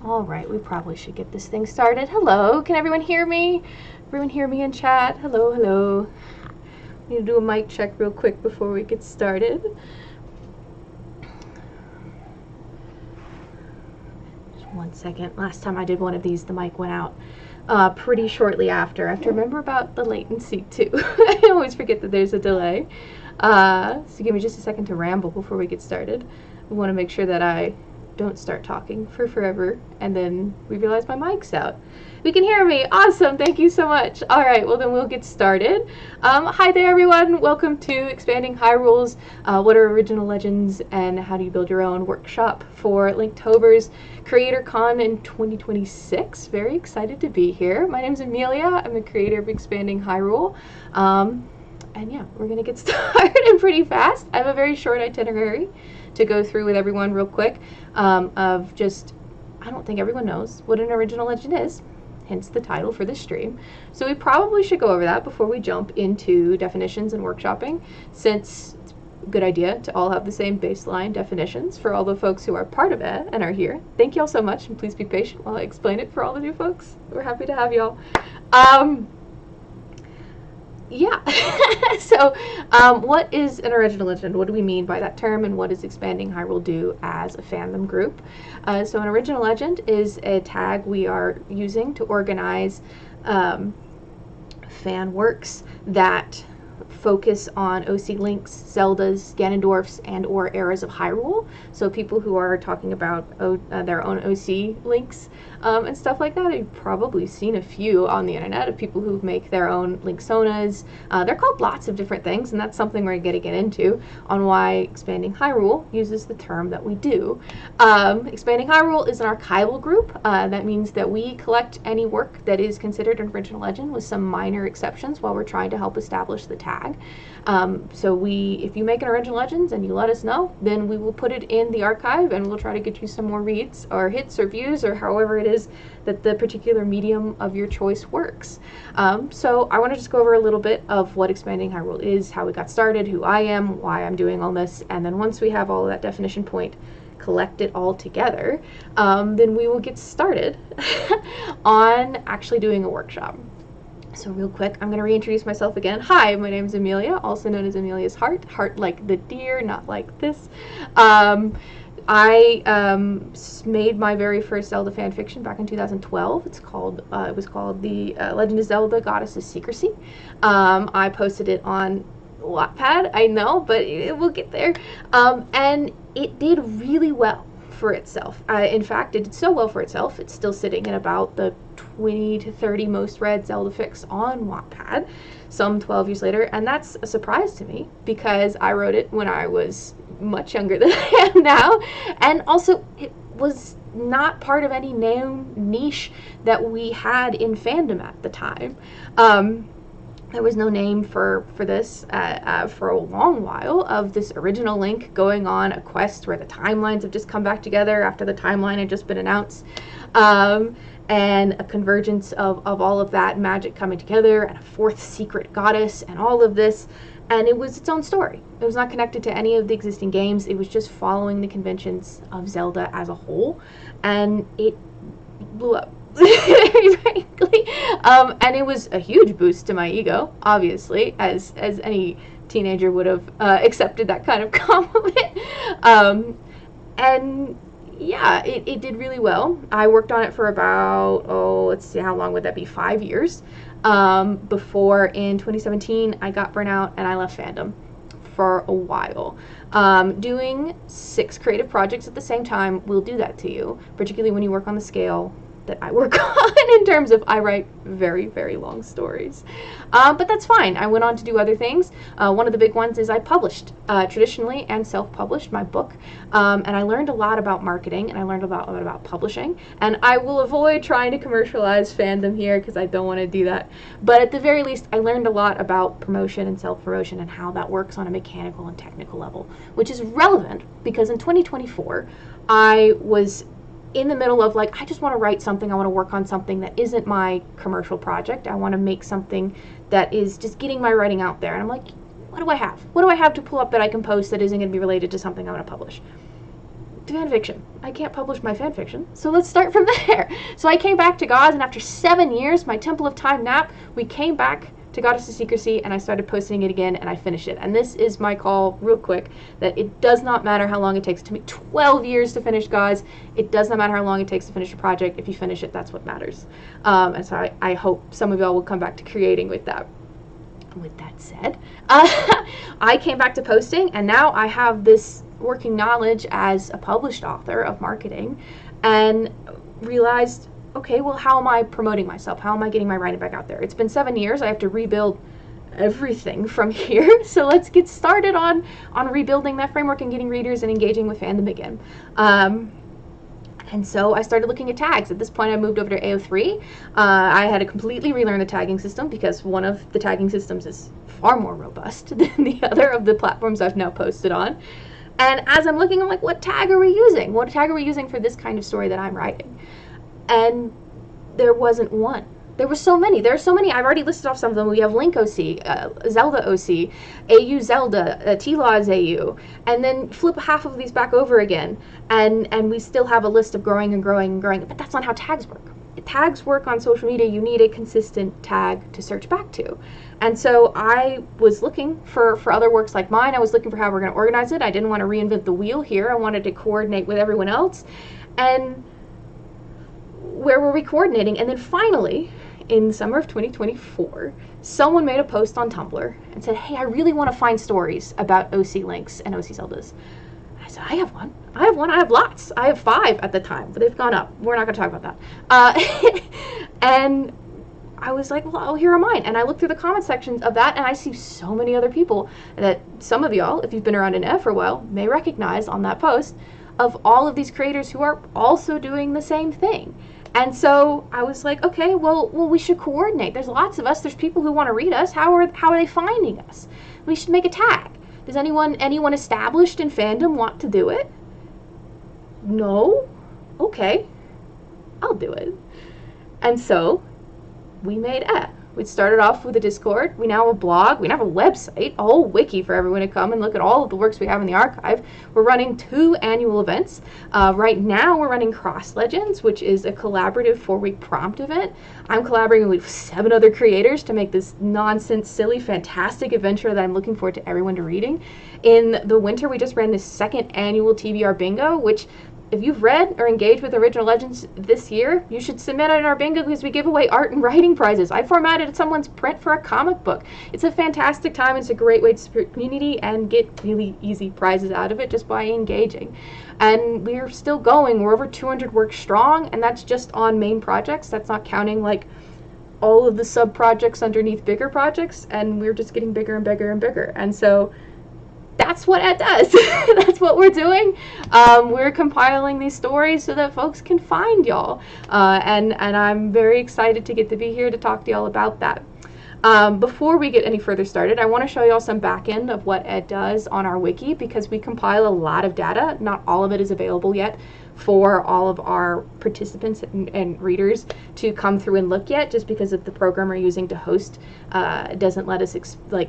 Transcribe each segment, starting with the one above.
All right, we probably should get this thing started. Hello, can everyone hear me? Everyone hear me in chat? Hello, hello. Need to do a mic check real quick before we get started. Just 1 second. Last time I did one of these, the mic went out pretty shortly after. I have to remember about the latency too. I always forget that there's a delay. So give me just a second to ramble before we get started. We want to make sure that I don't start talking for forever and then we realize my mic's out. We can hear me. Awesome. Thank you so much. All right, well then we'll get started. Hi there everyone. Welcome to Expanding Hyrule's What are Original Legends and How Do You Build Your Own workshop for Linktober's Creator Con in 2026. Very excited to be here. My name's Amelia. I'm the creator of Expanding Hyrule. And yeah, we're gonna get started pretty fast. I have a very short itinerary to go through with everyone real quick of just, I don't think everyone knows what an original legend is, hence the title for this stream. So we probably should go over that before we jump into definitions and workshopping, since it's a good idea to all have the same baseline definitions for all the folks who are part of it and are here. Thank you all so much, and please be patient while I explain it for all the new folks. We're happy to have y'all. Yeah, so what is an original legend? What do we mean by that term, and what does Expanding Hyrule do as a fandom group? So an original legend is a tag we are using to organize fan works that focus on OC Links, Zeldas, Ganondorfs, and or eras of Hyrule. So people who are talking about their own OC Links and stuff like that. You've probably seen a few on the internet of people who make their own Linksonas. They're called lots of different things, and that's something we're going to get into on why Expanding Hyrule uses the term that we do. Expanding Hyrule is an archival group. That means that we collect any work that is considered an original legend with some minor exceptions while we're trying to help establish the tag. So if you make an original legends and you let us know, then we will put it in the archive and we'll try to get you some more reads or hits or views or however it is that the particular medium of your choice works. So I want to just go over a little bit of what Expanding Hyrule is, how we got started, who I am, why I'm doing all this, and then once we have all of that definition point, collect it all together, then we will get started on actually doing a workshop. So real quick, I'm going to reintroduce myself again. Hi, my name is Amelia, also known as Amelias-hart. Heart like the deer, not like this. I made my very first Zelda fan fiction back in 2012. It was called The Legend of Zelda: Goddess's Secrecy. I posted it on Wattpad, I know, but we'll get there. And it did really well for itself. In fact, it did so well for itself, it's still sitting at about the 20 to 30 most read Zelda fics on Wattpad, some 12 years later, and that's a surprise to me because I wrote it when I was much younger than I am now, and also it was not part of any known niche that we had in fandom at the time. There was no name for this for a long while, of this original Link going on a quest where the timelines have just come back together after the timeline had just been announced, and a convergence of all of that magic coming together, and a fourth secret goddess, and all of this, and it was its own story. It was not connected to any of the existing games. It was just following the conventions of Zelda as a whole, and it blew up. Very frankly, and it was a huge boost to my ego, obviously, as any teenager would have accepted that kind of compliment. And yeah, it did really well. I worked on it for about, let's see, how long would that be? 5 years. Before in 2017 I got burnt out and I left fandom for a while. Doing 6 creative projects at the same time will do that to you, particularly when you work on the scale that I work on, in terms of I write very, very long stories. But that's fine. I went on to do other things. One of the big ones is I published traditionally and self-published my book, and I learned a lot about marketing, and I learned about publishing, and I will avoid trying to commercialize fandom here because I don't want to do that. But at the very least, I learned a lot about promotion and self-promotion and how that works on a mechanical and technical level, which is relevant because in 2024, I was in the middle of like, I just want to write something, I want to work on something that isn't my commercial project. I want to make something that is just getting my writing out there. And I'm like, what do I have? What do I have to pull up that I can post that isn't going to be related to something I want to publish? fanfiction. I can't publish my fanfiction, so let's start from there. So I came back to Gods, and after 7 years, my Temple of Time nap, we came back to Goddess of Secrecy, and I started posting it again, and I finished it. And this is my call, real quick, that it does not matter how long it takes. To me, 12 years to finish Gods. It does not matter how long it takes to finish a project. If you finish it, that's what matters. And so I hope some of y'all will come back to creating with that. With that said, I came back to posting, and now I have this working knowledge as a published author of marketing, and realized, okay, well, how am I promoting myself? How am I getting my writing back out there? It's been 7 years. I have to rebuild everything from here. So let's get started on rebuilding that framework and getting readers and engaging with fandom again. And so I started looking at tags. At this point, I moved over to AO3. I had to completely relearn the tagging system because one of the tagging systems is far more robust than the other of the platforms I've now posted on. And as I'm looking, I'm like, what tag are we using? What tag are we using for this kind of story that I'm writing? And there wasn't one. There were so many. There are so many. I've already listed off some of them. We have Link OC, Zelda OC, AU Zelda, T-Laws AU, and then flip half of these back over again, and we still have a list of growing and growing and growing. But that's not how tags work. Tags work on social media. You need a consistent tag to search back to. And so I was looking for other works like mine. I was looking for how we're going to organize it. I didn't want to reinvent the wheel here. I wanted to coordinate with everyone else. And where were we coordinating? And then finally, in the summer of 2024, someone made a post on Tumblr and said, hey, I really want to find stories about OC Links and OC Zeldas. I said, I have one. I have one. I have lots. I have 5 at the time, but they've gone up. We're not going to talk about that. And I was like, well, here are mine. And I looked through the comment sections of that, and I see so many other people that some of y'all, if you've been around in F for a while, may recognize on that post of all of these creators who are also doing the same thing. And so I was like, okay, well, we should coordinate. There's lots of us. There's people who want to read us. How are they finding us? We should make a tag. Does anyone established in fandom want to do it? No? Okay. I'll do it. And so we made a. We started off with a Discord. We now have a blog. We now have a website, a whole wiki for everyone to come and look at all of the works we have in the archive. We're running 2 annual events. Right now we're running Cross Legends, which is a collaborative 4-week prompt event. I'm collaborating with 7 other creators to make this nonsense, silly, fantastic adventure that I'm looking forward to everyone to reading. In the winter, we just ran this 2nd annual TBR bingo, which if you've read or engaged with Original Legends this year, you should submit it in our bingo because we give away art and writing prizes. I formatted someone's print for a comic book. It's a fantastic time. It's a great way to support community and get really easy prizes out of it just by engaging. And we're still going. We're over 200 works strong, and that's just on main projects. That's not counting like all of the sub projects underneath bigger projects, and we're just getting bigger and bigger and bigger. And so that's what Ed does. That's what we're doing. We're compiling these stories so that folks can find y'all. And I'm very excited to get to be here to talk to y'all about that. Before we get any further started, I want to show y'all some back end of what Ed does on our wiki because we compile a lot of data. Not all of it is available yet for all of our participants and readers to come through and look yet, just because of the program we're using to host doesn't let us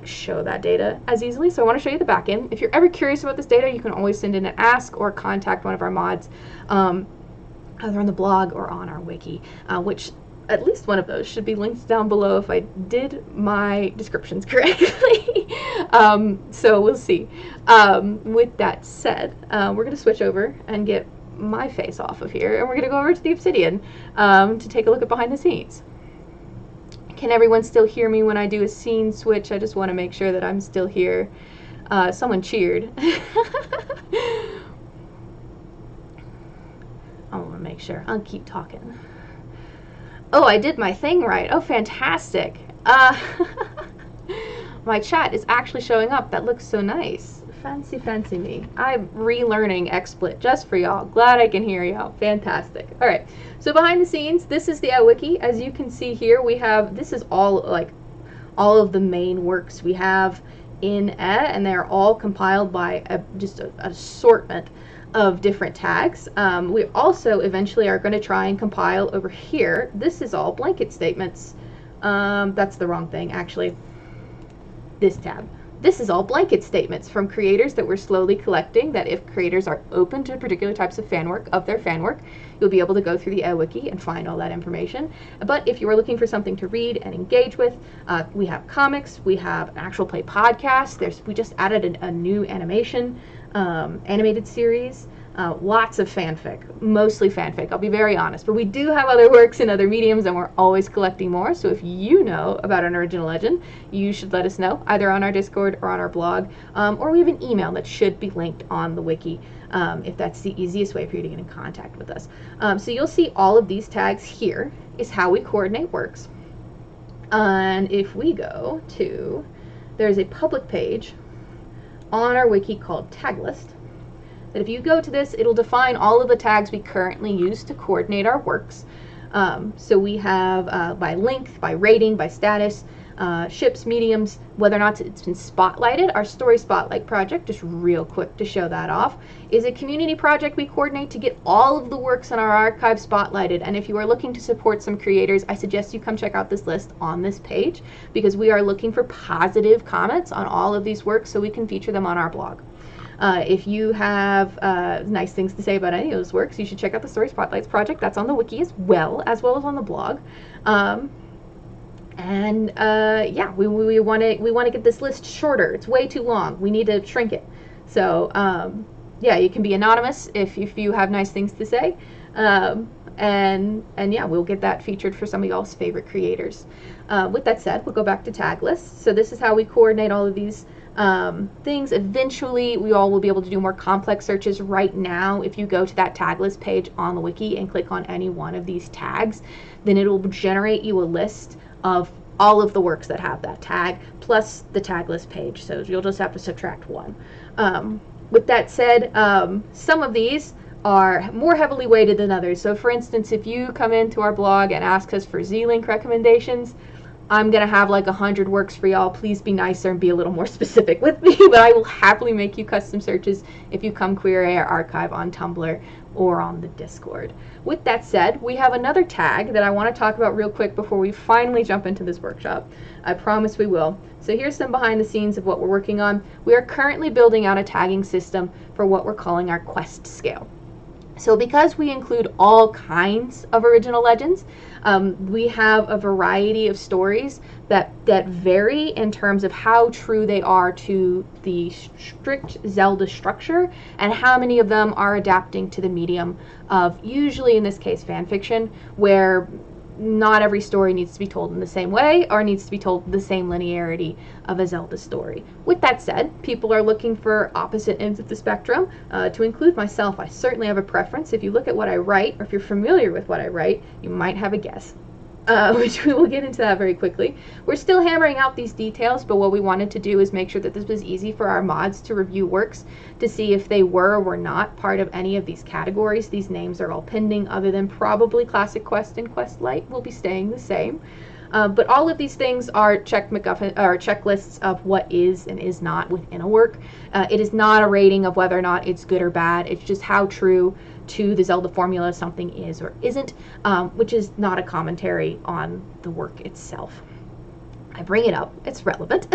show that data as easily. So I want to show you the back end. If you're ever curious about this data, you can always send in an ask or contact one of our mods, either on the blog or on our wiki, which at least one of those should be linked down below if I did my descriptions correctly. So we'll see. With that said, we're going to switch over and get my face off of here, and we're going to go over to the Obsidian to take a look at behind the scenes. Can everyone still hear me when I do a scene switch? I just want to make sure that I'm still here. Someone cheered. I want to make sure. I'll keep talking. Oh, I did my thing right. Oh, fantastic. My chat is actually showing up. That looks so nice. Fancy, fancy me. I'm relearning XSplit just for y'all. Glad I can hear y'all. Fantastic. All right. So behind the scenes, this is the wiki. As you can see here, we have, this is all of the main works we have in and they're all compiled by just an assortment of different tags. We also eventually are going to try and compile over here. This is all blanket statements. That's the wrong thing, actually. This tab. This is all blanket statements from creators that we're slowly collecting, that if creators are open to particular types of fan work, you'll be able to go through the wiki and find all that information. But if you are looking for something to read and engage with, we have comics, we have an actual play podcast, we just added a new animated series. Lots of fanfic, mostly fanfic, I'll be very honest. But we do have other works in other mediums, and we're always collecting more. So if you know about an original legend, you should let us know, either on our Discord or on our blog, or we have an email that should be linked on the wiki, if that's the easiest way for you to get in contact with us. So you'll see all of these tags here is how we coordinate works. And if we go to, there's a public page on our wiki called Tag List. That if you go to this, it'll define all of the tags we currently use to coordinate our works. So we have by length, by rating, by status, ships, mediums, whether or not it's been spotlighted. Our Story Spotlight project, just real quick to show that off, is a community project we coordinate to get all of the works in our archive spotlighted. And if you are looking to support some creators, I suggest you come check out this list on this page, because we are looking for positive comments on all of these works so we can feature them on our blog. If you have nice things to say about any of those works, you should check out the Story Spotlights project. That's on the wiki as well as on the blog. Yeah, we want to get this list shorter. It's way too long. We need to shrink it. So yeah, you can be anonymous if you have nice things to say. And yeah, we'll get that featured for some of y'all's favorite creators. With that said, we'll go back to tag lists. So this is how we coordinate all of these things. Eventually, we all will be able to do more complex searches. Right now, if you go to that tag list page on the wiki and click on any one of these tags, then it will generate you a list of all of the works that have that tag, plus the tag list page. So you'll just have to subtract one. With that said, some of these are more heavily weighted than others. So for instance, if you come into our blog and ask us for Z-Link recommendations, I'm going to have like 100 works for y'all. Please be nicer and be a little more specific with me, but I will happily make you custom searches if you come query our archive on Tumblr or on the Discord. With that said, we have another tag that I want to talk about real quick before we finally jump into this workshop. I promise we will. So here's some behind the scenes of what we're working on. We are currently building out a tagging system for what we're calling our quest scale. So because we include all kinds of original legends, we have a variety of stories that vary in terms of how true they are to the strict Zelda structure and how many of them are adapting to the medium of, usually in this case, fan fiction, where not every story needs to be told in the same way or needs to be told the same linearity of a Zelda story. With that said, people are looking for opposite ends of the spectrum. To include myself, I certainly have a preference. If you look at what I write, or if you're familiar with what I write, you might have a guess. Which we will get into that very quickly. We're still hammering out these details, but what we wanted to do is make sure that this was easy for our mods to review works to see if they were or were not part of any of these categories. These names are all pending, other than probably Classic Quest and Quest Lite will be staying the same. But all of these things are checklists of what is and is not within a work. It is not a rating of whether or not it's good or bad. It's just how true to the Zelda formula something is or isn't, which is not a commentary on the work itself. I bring it up, it's relevant,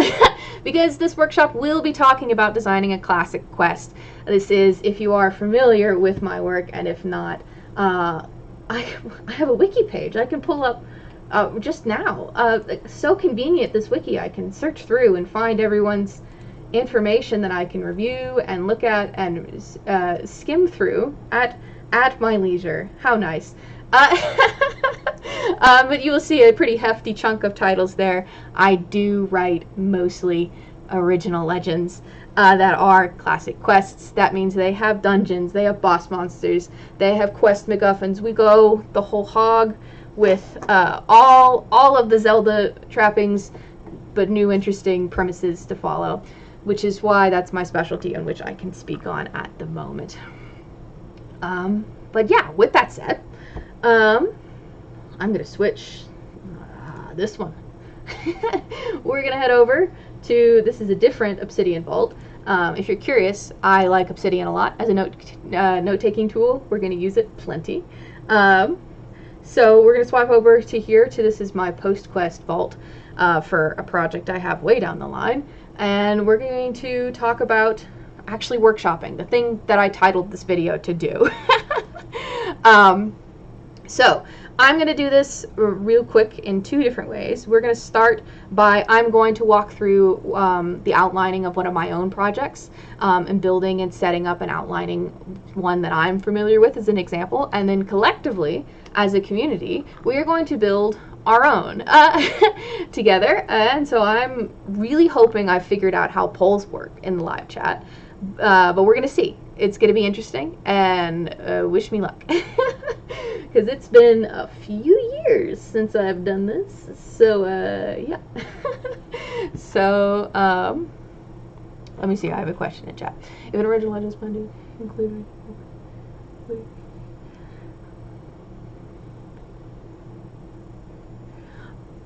because this workshop will be talking about designing a classic quest. This is, if you are familiar with my work, and if not, I have a wiki page I can pull up just now. So convenient, this wiki. I can search through and find everyone's information that I can review and look at and skim through at my leisure. How nice. But you will see a pretty hefty chunk of titles there. I do write mostly original legends that are classic quests. That means they have dungeons, they have boss monsters, they have quest MacGuffins. We go the whole hog with all of the Zelda trappings, but new interesting premises to follow, which is why that's my specialty and which I can speak on at the moment. But yeah, with that said, I'm going to switch this one. We're going to head over to, this is a different Obsidian Vault. If you're curious, I like Obsidian a lot as a note-taking tool. We're going to use it plenty. So we're going to swap over to here, to this is my post-quest vault. for a project I have way down the line. And we're going to talk about actually workshopping, the thing that I titled this video to do. So I'm going to do this real quick in 2 different ways. We're going to start by, I'm going to walk through the outlining of one of my own projects, and building and setting up and outlining one that I'm familiar with as an example. And then collectively, as a community, we are going to build our own together. And so I'm really hoping I've figured out how polls work in the live chat. But we're going to see. It's going to be interesting, and wish me luck. Because it's been a few years since I've done this. So, yeah. So, let me see. I have a question in chat. If an original legend is planned to include...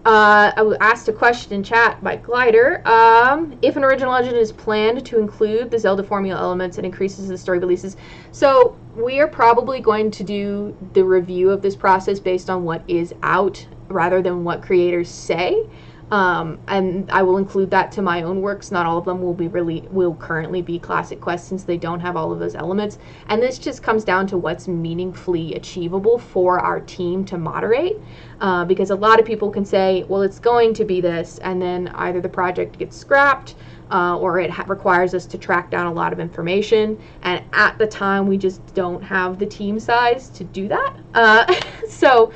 I was asked a question in chat by Glider. If an original legend is planned to include the Zelda formula elements, it increases the story releases. So we are probably going to do the review of this process based on what is out rather than what creators say. And I will include that to my own works. Not all of them will currently be classic quests since they don't have all of those elements. And this just comes down to what's meaningfully achievable for our team to moderate. Because a lot of people can say, well, it's going to be this, and then either the project gets scrapped, or it requires us to track down a lot of information. And at the time, we just don't have the team size to do that. So,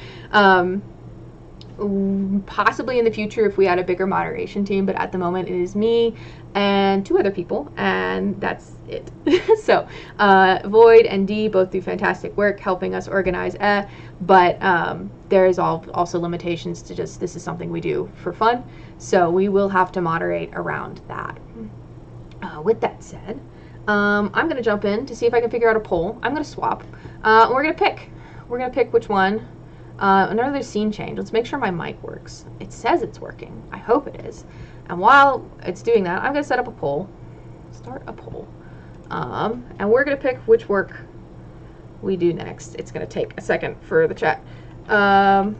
possibly in the future if we had a bigger moderation team, but at the moment it is me and 2 other people, and that's it. So Void and Dee both do fantastic work helping us organize, but there is also limitations to just, this is something we do for fun, so we will have to moderate around that. With that said, I'm going to jump in to see if I can figure out a poll. I'm going to swap. We're going to pick which one. Another scene change. Let's make sure my mic works. It says it's working. I hope it is. And while it's doing that, I'm going to set up a poll. Start a poll. And we're going to pick which work we do next. It's going to take a second for the chat. And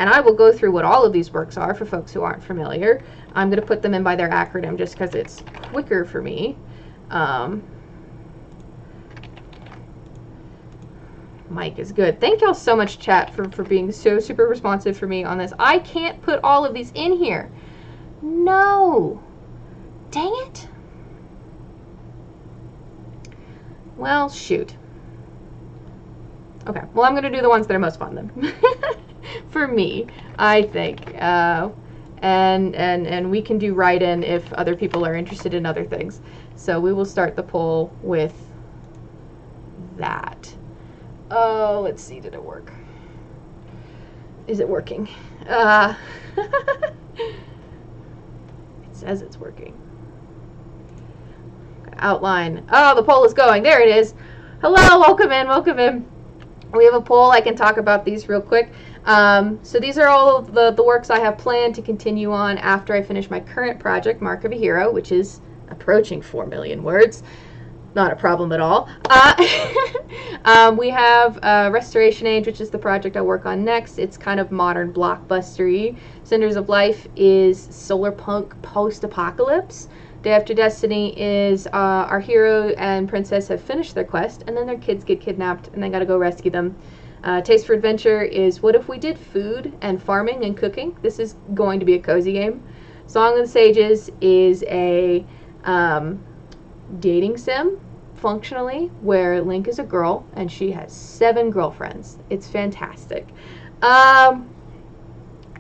I will go through what all of these works are for folks who aren't familiar. I'm going to put them in by their acronym just because it's quicker for me. Mike is good. Thank y'all so much, chat, for being so super responsive for me on this. I can't put all of these in here. No. Dang it. Well, shoot. Okay. Well, I'm going to do the ones that are most fun then. For me, I think. And we can do write-in if other people are interested in other things. So we will start the poll with that. Oh, let's see, did it work? Is it working? It says it's working. Outline. Oh, the poll is going. There it is. Hello, welcome in, welcome in. We have a poll. I can talk about these real quick. So these are all of the works I have planned to continue on after I finish my current project, Mark of a Hero, which is approaching 4 million words. Not a problem at all. We have Restoration Age, which is the project I'll work on next. It's kind of modern blockbuster-y. Cinders of Life is solar punk post-apocalypse. Day After Destiny is our hero and princess have finished their quest, and then their kids get kidnapped, and they gotta go rescue them. Taste for Adventure is what if we did food and farming and cooking? This is going to be a cozy game. Song of the Sages is a dating sim, functionally, where Link is a girl and she has 7 girlfriends. It's fantastic. And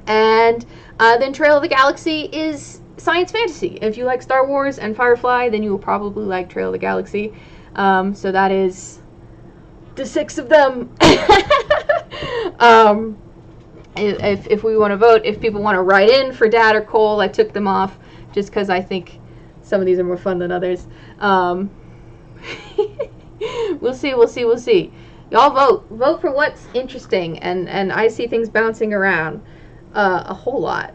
then Trail of the Galaxy is science fantasy. If you like Star Wars and Firefly, then you will probably like Trail of the Galaxy. So that is the 6 of them. If we want to vote, if people want to write in for Dad or Cole, I took them off just because I think some of these are more fun than others. We'll see, we'll see, we'll see. Y'all vote. Vote for what's interesting, and I see things bouncing around a whole lot.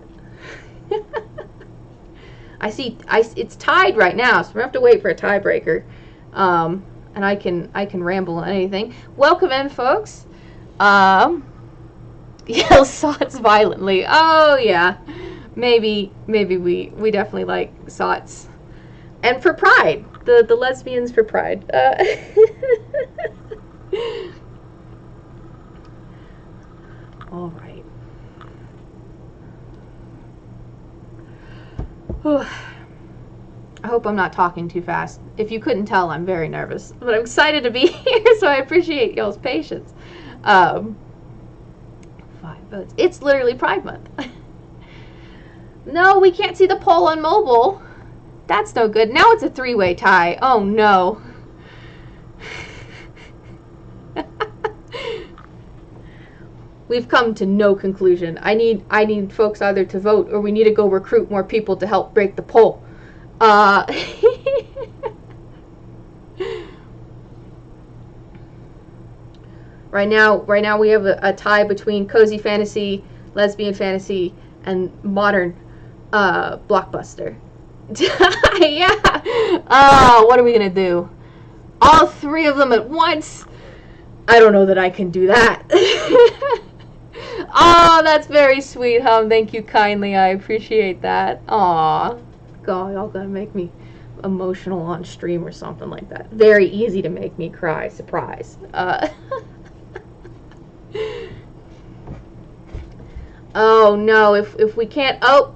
It's tied right now, so we have to wait for a tiebreaker. And I can ramble on anything. Welcome in, folks. Yell sots violently. Oh yeah, maybe we definitely like sots, and for pride, the lesbians for pride. All right. I hope I'm not talking too fast. If you couldn't tell, I'm very nervous, but I'm excited to be here, so I appreciate y'all's patience. 5 votes. It's literally Pride Month. No, we can't see the poll on mobile. That's no good. Now it's a 3-way tie. Oh no. We've come to no conclusion. I need folks either to vote, or we need to go recruit more people to help break the poll. Right now we have a tie between cozy fantasy, lesbian fantasy, and modern blockbuster. Yeah. What are we gonna do? All 3 of them at once? I don't know that I can do that. Oh, that's very sweet, Hum. Thank you kindly. I appreciate that. Aw. God, y'all gonna make me emotional on stream or something like that. Very easy to make me cry. Surprise. Oh no, if we can't. Oh.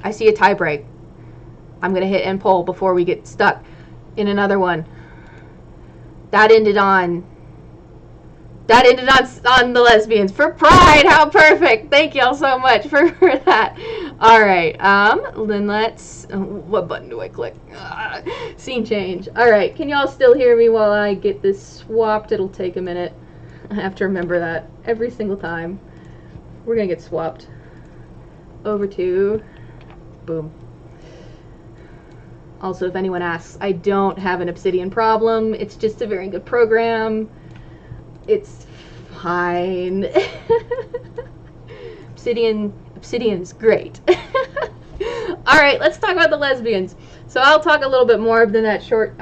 I see a tie break. I'm gonna hit end poll before we get stuck in another one. That ended on the lesbians for pride. How perfect. Thank y'all so much for that. All right. Then let's, what button do I click? Scene change. All right. Can y'all still hear me while I get this swapped? It'll take a minute. I have to remember that every single time. We're going to get swapped over to, boom. Also, if anyone asks, I don't have an Obsidian problem. It's just a very good program. It's fine. Obsidian's great. All right, let's talk about the lesbians. So I'll talk a little bit more than that short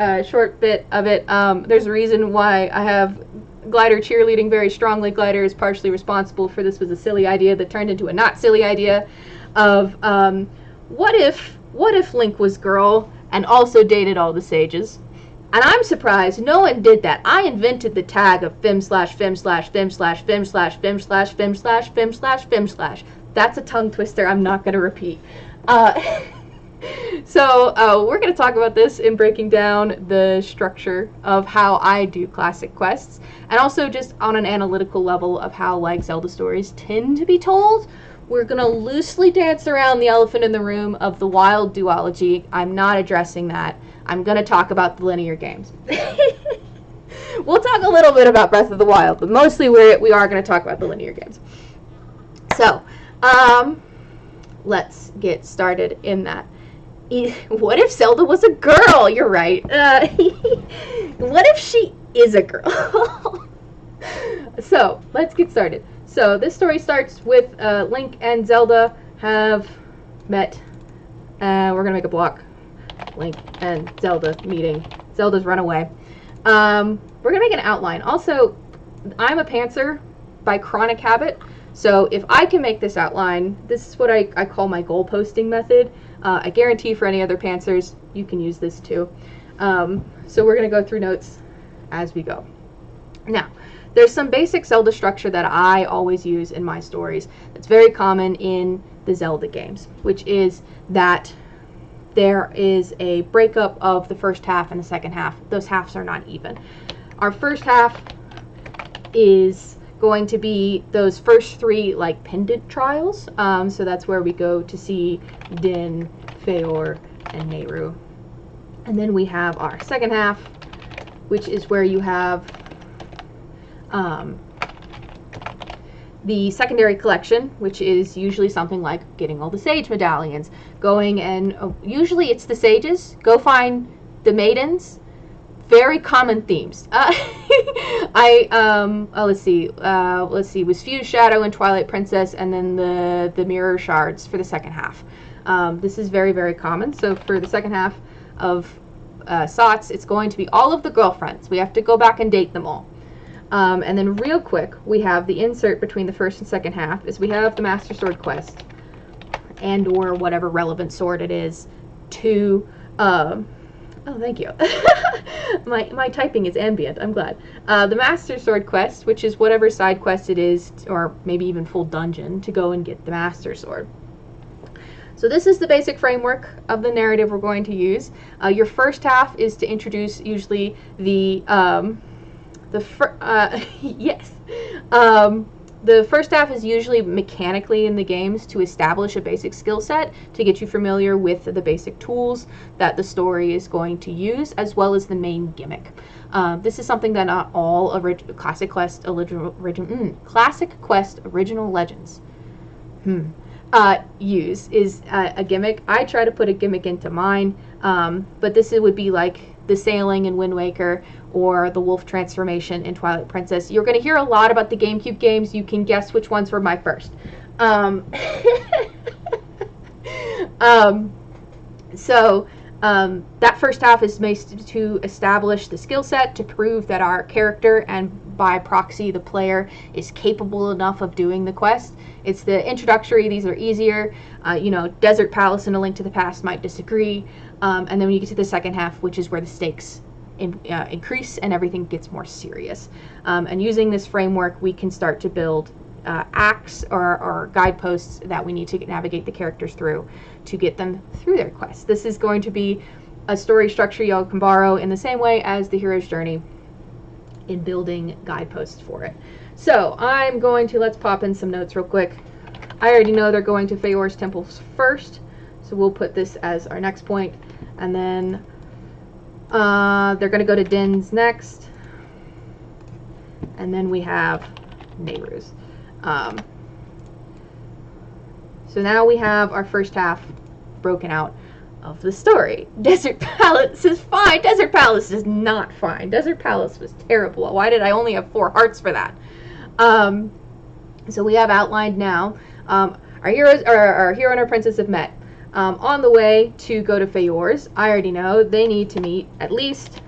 bit of it. There's a reason why I have Glider cheerleading very strongly. Glider is partially responsible for this was a silly idea that turned into a not silly idea of what if Link was girl and also dated all the sages? And I'm surprised no one did that. I invented the tag of fem/fem/fem/fem/fem/fem/fem/fem/fem/. That's a tongue twister I'm not going to repeat. So we're going to talk about this in breaking down the structure of how I do classic quests, and also just on an analytical level of how like Zelda stories tend to be told. We're going to loosely dance around the elephant in the room of the wild duology. I'm not addressing that. I'm going to talk about the linear games. We'll talk a little bit about Breath of the Wild, but mostly we are going to talk about the linear games. So, let's get started in that. What if Zelda was a girl? You're right. What if she is a girl? So, let's get started. So, this story starts with Link and Zelda have met. We're going to make a block. Link and Zelda meeting. Zelda's run away. We're going to make an outline. Also, I'm a pantser by chronic habit. So if I can make this outline, this is what I call my goal posting method. I guarantee for any other pantsers, you can use this too. So we're going to go through notes as we go. Now, there's some basic Zelda structure that I always use in my stories that's very common in the Zelda games, which is that there is a breakup of the first half and the second half. Those halves are not even. Our first half is going to be those first 3 like pendant trials. So that's where we go to see Din, Feor, and Nehru. And then we have our second half, which is where you have the secondary collection, which is usually something like getting all the sage medallions, going and usually it's the sages, go find the maidens. Very common themes. Let's see, was Fuse Shadow and Twilight Princess, and then the mirror shards for the second half. This is very, very common. So for the second half of SOTS, it's going to be all of the girlfriends. We have to go back and date them all. And then real quick, we have the insert between the first and second half is we have the Master Sword quest and or whatever relevant sword it is to, oh, thank you. my typing is ambient, I'm glad. The Master Sword quest, which is whatever side quest it is, or maybe even full dungeon, to go and get the Master Sword. So this is the basic framework of the narrative we're going to use. Your first half is to introduce usually the first half is usually mechanically in the games to establish a basic skill set, to get you familiar with the basic tools that the story is going to use, as well as the main gimmick. This is something that not all Classic Quest Original Legends use, is a gimmick. I try to put a gimmick into mine, but this would be like the sailing in Wind Waker or the wolf transformation in Twilight Princess. You're going to hear a lot about the GameCube games. You can guess which ones were my first. That first half is made to establish the skill set, to prove that our character, and by proxy the player, is capable enough of doing the quest. It's the introductory. These are easier. Desert Palace and A Link to the Past might disagree. And then when you get to the second half, which is where the stakes increase and everything gets more serious. And using this framework, we can start to build acts or guideposts that we need to navigate the characters through to get them through their quest. This is going to be a story structure y'all can borrow in the same way as the hero's journey in building guideposts for it. So I'm going to, let's pop in some notes real quick. I already know they're going to Feyor's temples first, so we'll put this as our next point, and then they're going to go to Din's next, and then we have Nehru's. So now we have our first half broken out of the story. Desert Palace is fine. Desert Palace is not fine. Desert Palace was terrible. Why did I only have 4 hearts for that? So we have outlined now. Our hero and our princess have met. On the way to go to Feyor's, I already know they need to meet at least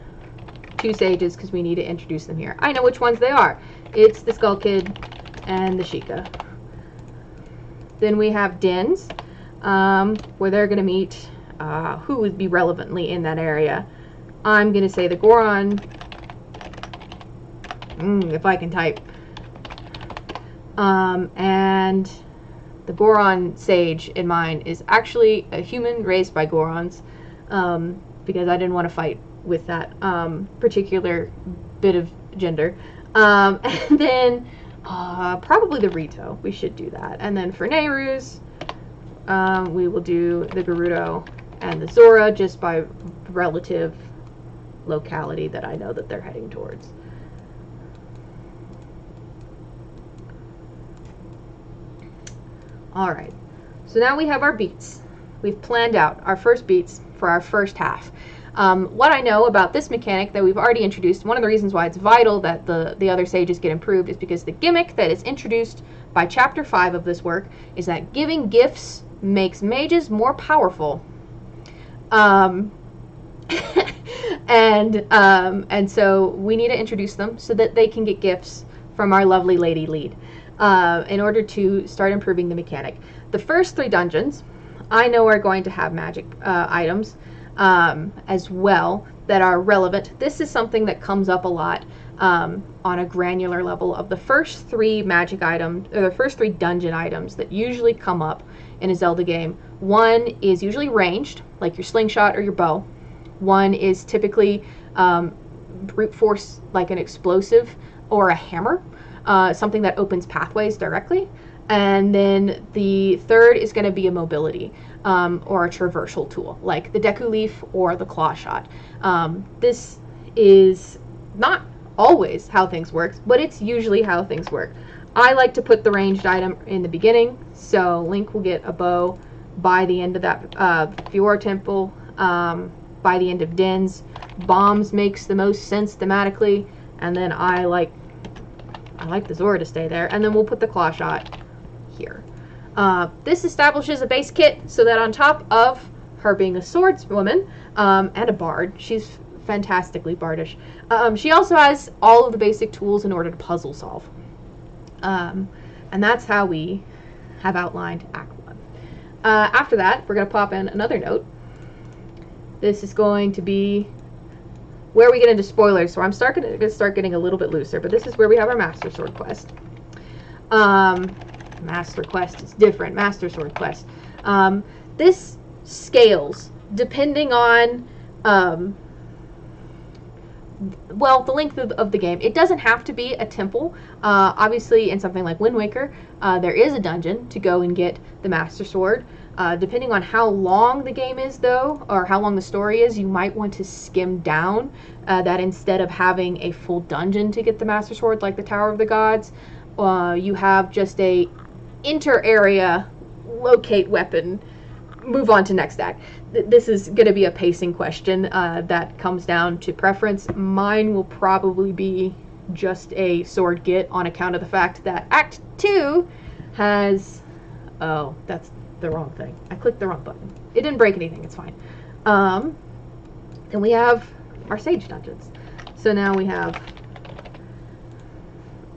2 sages because we need to introduce them here. I know which ones they are. It's the Skull Kid and the Sheikah. Then we have Din's, where they're going to meet who would be relevantly in that area. I'm going to say the Goron, if I can type. And the Goron sage in mine is actually a human raised by Gorons, because I didn't want to fight with that particular bit of gender. And then probably the Rito. We should do that. And then for Nehru's, we will do the Gerudo and the Zora, just by relative locality that I know that they're heading towards. Alright, so now we have our beats. We've planned out our first beats for our first half. What I know about this mechanic that we've already introduced, one of the reasons why it's vital that the other sages get improved, is because the gimmick that is introduced by Chapter 5 of this work is that giving gifts makes mages more powerful. And so we need to introduce them so that they can get gifts from our lovely lady lead in order to start improving the mechanic. The first 3 dungeons I know are going to have magic items as well that are relevant. This is something that comes up a lot on a granular level. Of the first 3 magic items, or the first 3 dungeon items that usually come up in a Zelda game, one is usually ranged, like your slingshot or your bow. One is typically brute force, like an explosive or a hammer, something that opens pathways directly. And then the third is going to be a mobility or a traversal tool, like the Deku Leaf or the Claw Shot. This is not always how things work, but it's usually how things work. I like to put the ranged item in the beginning, so Link will get a bow by the end of that Feyor Temple, by the end of Din's. Bombs makes the most sense thematically, and then I like the Zora to stay there, and then we'll put the Claw Shot here. This establishes a base kit so that on top of her being a swordswoman and a bard, she's fantastically bardish. She also has all of the basic tools in order to puzzle solve. And that's how we have outlined Act 1. After that, we're going to pop in another note. This is going to be where we get into spoilers, so I'm going to start getting a little bit looser, but this is where we have our Master Sword quest. Master quest is different. Master Sword quest. This scales depending on well, the length of the game. It doesn't have to be a temple. Obviously, in something like Wind Waker, there is a dungeon to go and get the Master Sword. Depending on how long the game is, though, or how long the story is, you might want to skim down that instead of having a full dungeon to get the Master Sword, like the Tower of the Gods, you have just a inter-area locate weapon, move on to next act. This is going to be a pacing question that comes down to preference. Mine will probably be just a sword get on account of the fact that Act 2 has... Oh, that's the wrong thing. I clicked the wrong button. It didn't break anything. It's fine. Then we have our Sage Dungeons. So now we have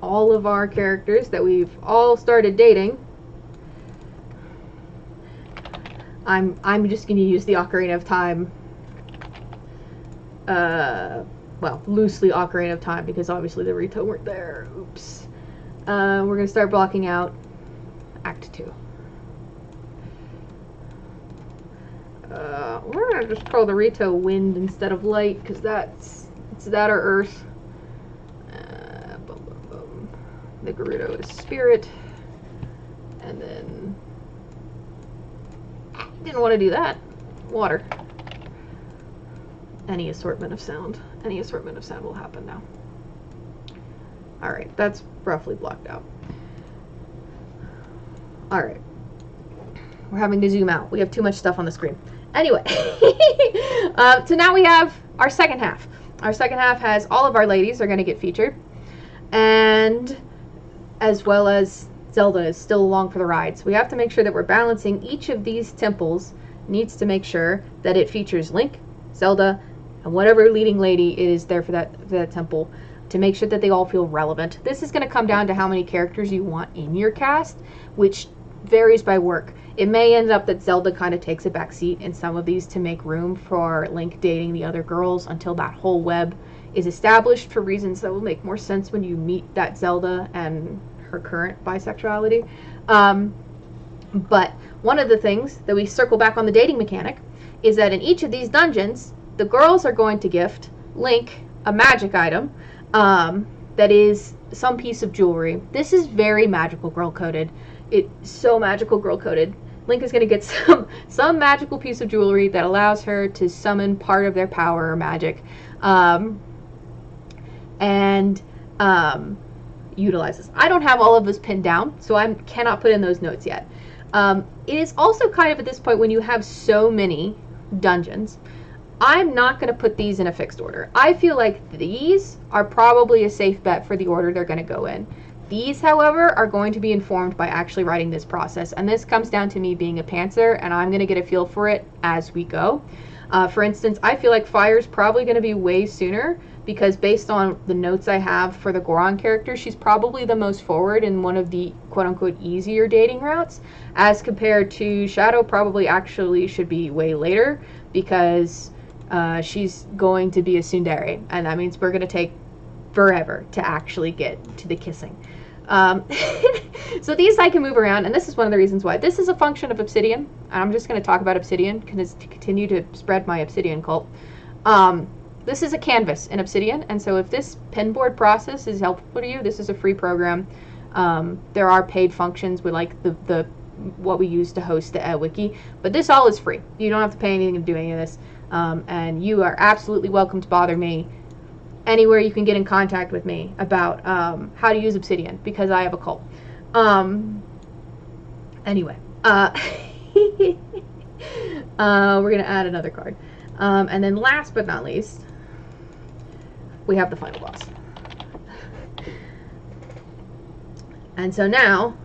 all of our characters that we've all started dating. I'm just going to use the Ocarina of Time, well, loosely Ocarina of Time, because obviously the Rito weren't there. Oops. We're going to start blocking out Act 2. We're going to just call the Rito Wind instead of Light, because it's that or Earth. The Gerudo is Spirit. And then... Didn't want to do that. Water. Any assortment of sound. Any assortment of sound will happen now. Alright, that's roughly blocked out. Alright. We're having to zoom out. We have too much stuff on the screen. Anyway. So now we have our second half. Our second half has all of our ladies are going to get featured. And as well as Zelda is still along for the ride. So we have to make sure that we're balancing each of these temples. Needs to make sure that it features Link, Zelda, and whatever leading lady is there for that temple, to make sure that they all feel relevant. This is going to come down to how many characters you want in your cast, which varies by work. It may end up that Zelda kind of takes a back seat in some of these to make room for Link dating the other girls until that whole web is established, for reasons that will make more sense when you meet that Zelda and her current bisexuality. But one of the things that we circle back on the dating mechanic is that in each of these dungeons, the girls are going to gift Link a magic item that is some piece of jewelry. This is very magical girl coded. It's so magical girl coded. Link is going to get some magical piece of jewelry that allows her to summon part of their power or magic, and utilizes. I don't have all of this pinned down, so I cannot put in those notes yet. It is also kind of at this point, when you have so many dungeons, I'm not going to put these in a fixed order. I feel like these are probably a safe bet for the order they're going to go in. These, however, are going to be informed by actually writing this process, and this comes down to me being a pantser, and I'm going to get a feel for it as we go. For instance, I feel like Fire's probably going to be way sooner, because based on the notes I have for the Goron character, she's probably the most forward in one of the quote-unquote easier dating routes, as compared to Shadow probably actually should be way later, because she's going to be a tsundere, and that means we're going to take forever to actually get to the kissing. So these I can move around, and this is one of the reasons why. This is a function of Obsidian, and I'm just going to talk about Obsidian because to continue to spread my Obsidian cult. This is a canvas in Obsidian, and so if this pinboard process is helpful to you, this is a free program. There are paid functions with like the what we use to host the wiki, but this all is free. You don't have to pay anything to do any of this, and you are absolutely welcome to bother me anywhere you can get in contact with me about how to use Obsidian, because I have a cult. Anyway, we're going to add another card. And then last but not least, we have the final boss. And so now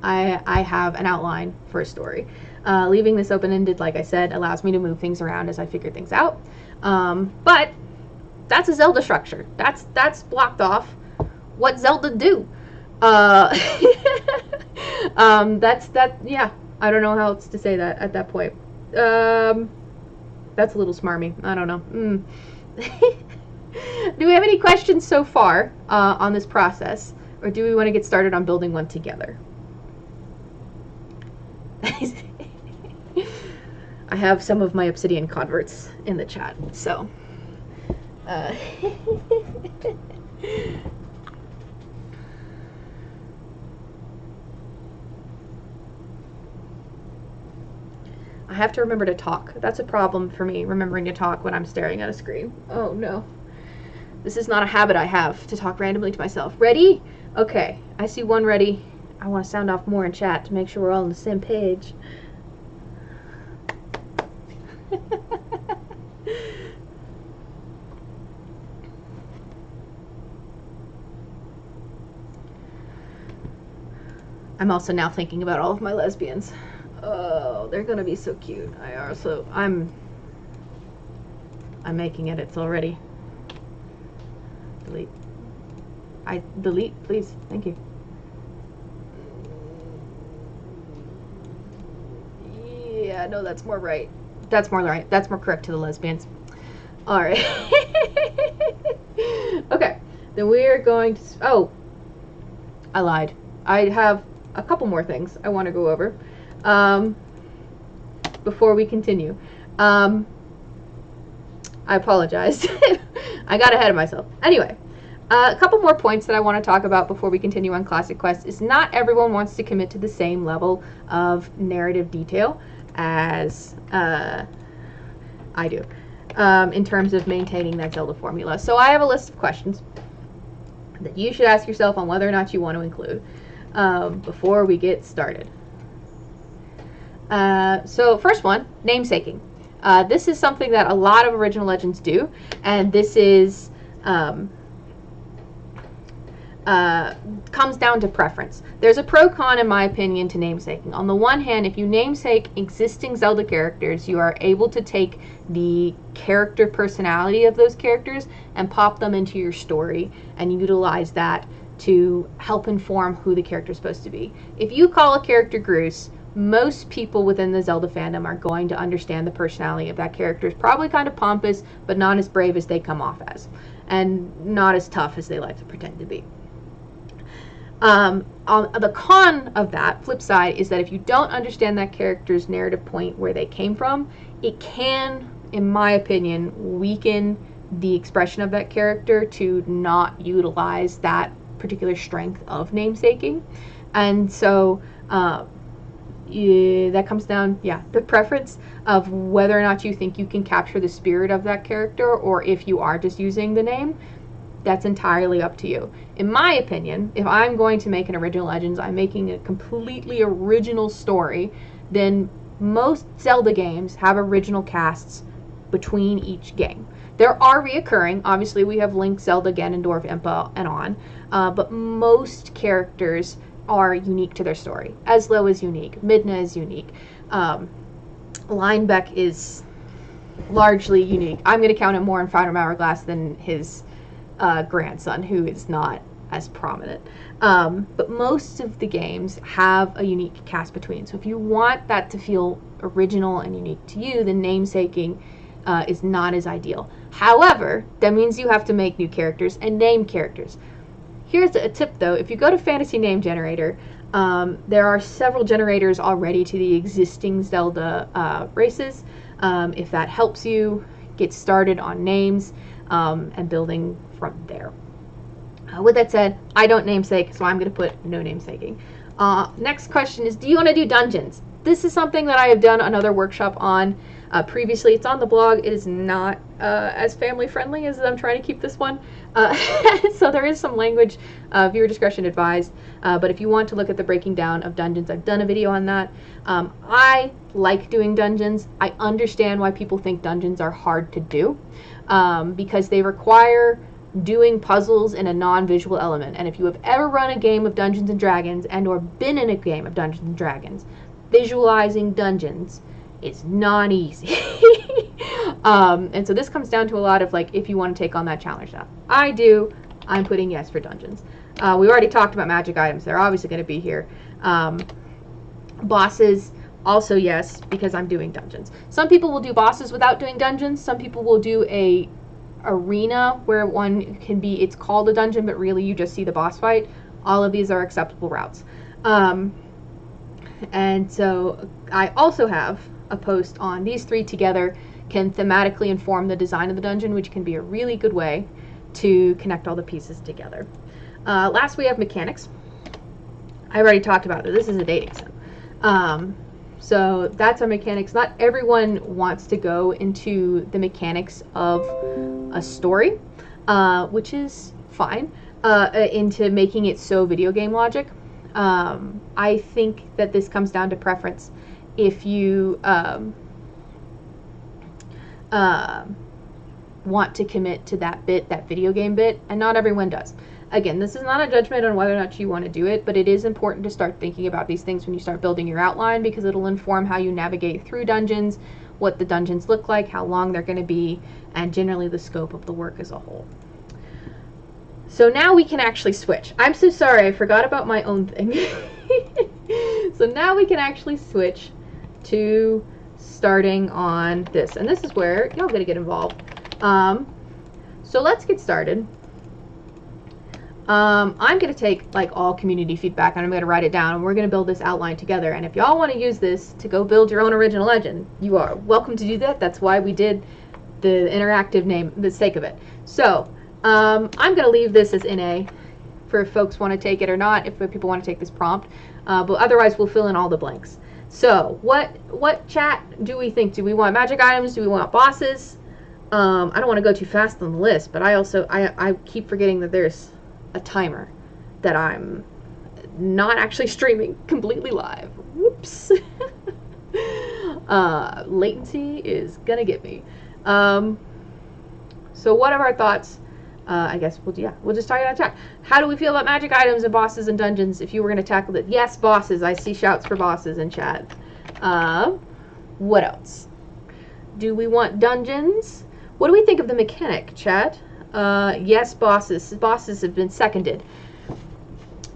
I have an outline for a story. Leaving this open-ended, like I said, allows me to move things around as I figure things out. But That's a Zelda structure. That's blocked off what Zelda do. Yeah. I don't know how else to say that at that point. That's a little smarmy. I don't know. Do we have any questions so far on this process, or do we want to get started on building one together? I have some of my Obsidian converts in the chat, so. I have to remember to talk. That's a problem for me, remembering to talk when I'm staring at a screen. Oh no. This is not a habit I have, to talk randomly to myself. Ready? Okay, I see one ready. I want to sound off more in chat to make sure we're all on the same page. I'm also now thinking about all of my lesbians. Oh, they're gonna be so cute. I'm making edits already. Delete. Delete, please. Thank you. Yeah, no, that's more right. That's more right. That's more correct to the lesbians. All right. Okay. Then we are going to. Oh, I lied. I have a couple more things I want to go over before we continue. I apologize. I got ahead of myself. Anyway, a couple more points that I want to talk about before we continue on Classic Quest is not everyone wants to commit to the same level of narrative detail as I do in terms of maintaining that Zelda formula. So I have a list of questions that you should ask yourself on whether or not you want to include before we get started. So first one, namesaking. This is something that a lot of original legends do, and this is comes down to preference. There's a pro-con, in my opinion, to namesaking. On the one hand, if you namesake existing Zelda characters, you are able to take the character personality of those characters and pop them into your story and utilize that to help inform who the character is supposed to be. If you call a character Groose, most people within the Zelda fandom are going to understand the personality of that character. It's probably kind of pompous, but not as brave as they come off as, and not as tough as they like to pretend to be. On the con of that, flip side, is that if you don't understand that character's narrative point where they came from, it can, in my opinion, weaken the expression of that character to not utilize that particular strength of namesaking. And so that comes down, the preference of whether or not you think you can capture the spirit of that character, or if you are just using the name. That's entirely up to you. In my opinion, if I'm going to make an original Legends, I'm making a completely original story, then most Zelda games have original casts between each game. There are reoccurring, obviously we have Link, Zelda, Ganondorf, Impa, and on, but most characters are unique to their story. Eslo is unique, Midna is unique, Linebeck is largely unique. I'm going to count him more in Fire Hourglass than his grandson, who is not as prominent. But most of the games have a unique cast between. So if you want that to feel original and unique to you, then namesaking is not as ideal. However, that means you have to make new characters and name characters. Here's a tip though. If you go to Fantasy Name Generator, there are several generators already to the existing Zelda races. If that helps you get started on names and building from there. With that said, I don't namesake, so I'm going to put no namesaking. Next question is, do you want to do dungeons? This is something that I have done another workshop on previously. It's on the blog. It is not as family friendly as I'm trying to keep this one. So there is some language, viewer discretion advised. But if you want to look at the breaking down of dungeons, I've done a video on that. I like doing dungeons. I understand why people think dungeons are hard to do because they require doing puzzles in a non-visual element. And if you have ever run a game of Dungeons and Dragons and or been in a game of Dungeons and Dragons, visualizing dungeons is not easy. And so this comes down to a lot of like, if you want to take on that challenge now. I do. I'm putting yes for dungeons. We already talked about magic items. They're obviously going to be here. Bosses, also yes, because I'm doing dungeons. Some people will do bosses without doing dungeons. Some people will do a arena where one can be, it's called a dungeon, but really you just see the boss fight. All of these are acceptable routes. And so I also have a post on these three together can thematically inform the design of the dungeon, which can be a really good way to connect all the pieces together. Last, we have mechanics. I already talked about it. This is a dating sim. So that's our mechanics. Not everyone wants to go into the mechanics of a story, which is fine, into making it so video game logic. I think that this comes down to preference. If you want to commit to that bit, that video game bit, and not everyone does. Again, this is not a judgment on whether or not you want to do it, but it is important to start thinking about these things when you start building your outline, because it'll inform how you navigate through dungeons, what the dungeons look like, how long they're going to be, and generally the scope of the work as a whole. So now we can actually switch. I'm so sorry, I forgot about my own thing. So now we can actually switch to starting on this. And this is where y'all gotta get involved. So let's get started. I'm going to take like all community feedback and I'm going to write it down and we're going to build this outline together. And if y'all want to use this to go build your own original legend, you are welcome to do that. That's why we did the interactive name, the sake of it. So I'm going to leave this as NA for if folks want to take it or not, if people want to take this prompt. But otherwise we'll fill in all the blanks. So what chat do we think? Do we want magic items? Do we want bosses? I don't want to go too fast on the list, but I keep forgetting that there's a timer that I'm not actually streaming completely live. Whoops. Latency is gonna get me. So what are our thoughts? I guess we'll just talk about chat. How do we feel about magic items and bosses and dungeons if you were going to tackle it? Yes, bosses. I see shouts for bosses in chat. What else? Do we want dungeons? What do we think of the mechanic, chat? Yes, bosses. Bosses have been seconded.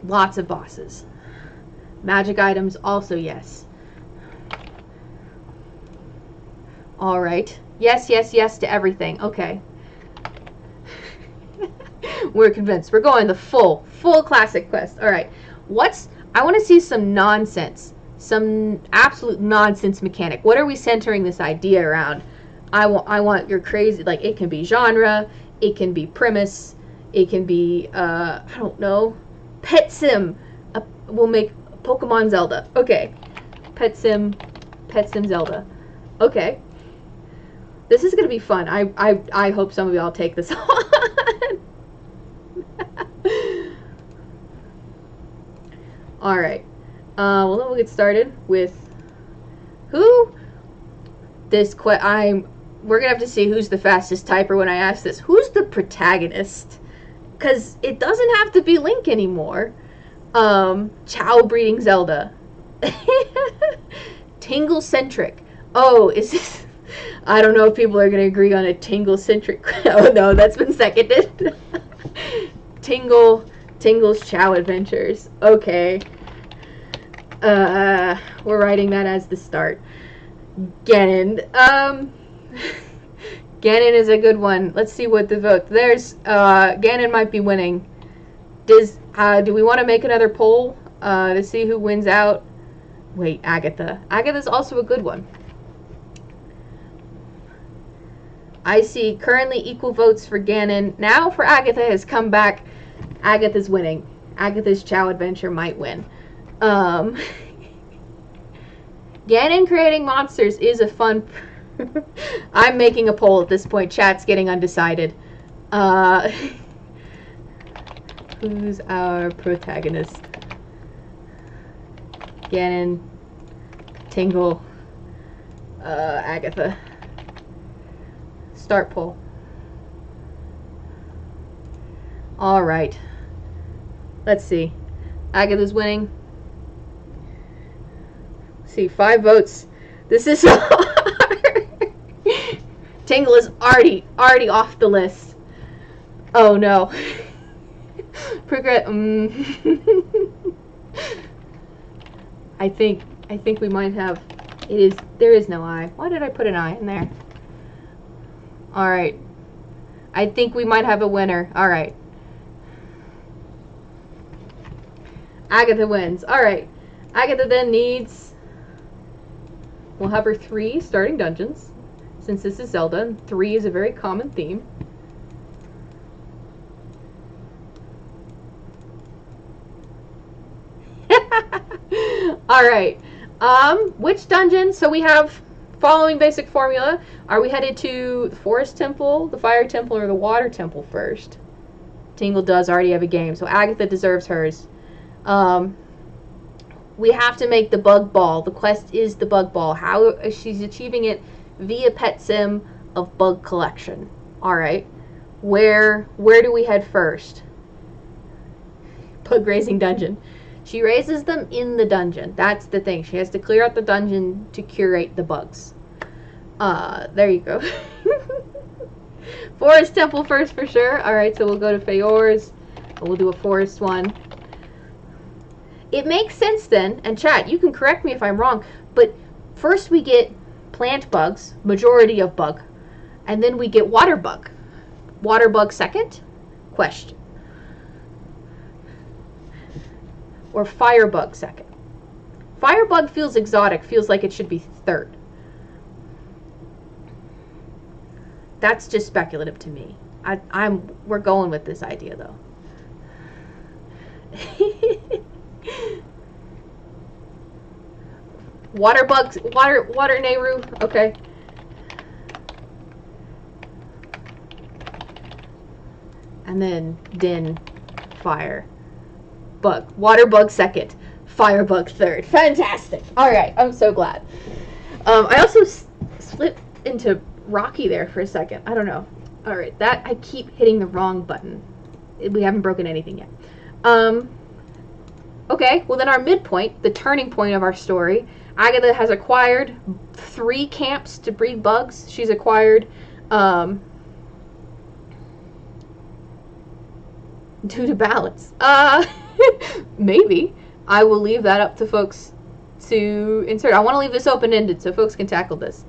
Lots of bosses. Magic items, also yes. All right. Yes, yes, yes to everything. Okay. We're convinced. We're going the full classic quest. All right. I want to see some nonsense. Some absolute nonsense mechanic. What are we centering this idea around? I want your crazy, like, it can be genre, it can be premise, it can be, I don't know, pet sim. We'll make Pokemon Zelda. Okay. Pet sim Zelda. Okay. This is going to be fun. I hope some of y'all take this on. Alright. Well, then we'll get started with who? We're going to have to see who's the fastest typer when I ask this. Who's the protagonist? Because it doesn't have to be Link anymore. Chow breeding Zelda. Tingle-centric. Oh, is this... I don't know if people are going to agree on a Tingle-centric... Oh, no, that's been seconded. Tingle's Chow Adventures. Okay. We're writing that as the start. Ganon. Ganon is a good one. Let's see what the vote. There's Ganon might be winning. Do we want to make another poll to see who wins out? Wait, Agatha. Agatha's also a good one. I see currently equal votes for Ganon. Now for Agatha has come back. Agatha's winning. Agatha's Chow Adventure might win. Ganon creating monsters is a fun... I'm making a poll at this point. Chat's getting undecided. Who's our protagonist? Ganon, Tingle, Agatha. Start poll. Alright. Let's see. Agatha's winning. Let's see, 5 votes. This is so hard. Tingle is already off the list. Oh no. Progress. I think we might have. There is no I. Why did I put an I in there? All right. I think we might have a winner. All right. Agatha wins. All right. Agatha then needs. We'll have her 3 starting dungeons, since this is Zelda, and 3 is a very common theme. All right. Which dungeon? So we have following basic formula. Are we headed to the Forest Temple, the Fire Temple, or the Water Temple first? Tingle does already have a game, so Agatha deserves hers. We have to make the bug ball. The quest is the bug ball. How she's achieving it via pet sim of bug collection. All right. Where do we head first? Bug raising dungeon. She raises them in the dungeon. That's the thing. She has to clear out the dungeon to curate the bugs. There you go. Forest Temple first for sure. Alright, so we'll go to Feyor's. We'll do a forest one. It makes sense then, and chat, you can correct me if I'm wrong, but first we get plant bugs, majority of bug, and then we get water bug. Water bug second? Question. Or firebug second. Firebug feels exotic, feels like it should be third. That's just speculative to me. We're going with this idea though. Water bugs, water Nehru, okay. And then Din, fire. Bug. Water bug second. Firebug third. Fantastic. Alright, I'm so glad. I also slipped into Rocky there for a second. I don't know. Alright, that I keep hitting the wrong button. We haven't broken anything yet. Okay, well then our midpoint, the turning point of our story, Agatha has acquired 3 camps to breed bugs. She's acquired due to balance. Maybe. I will leave that up to folks to insert. I want to leave this open-ended so folks can tackle this.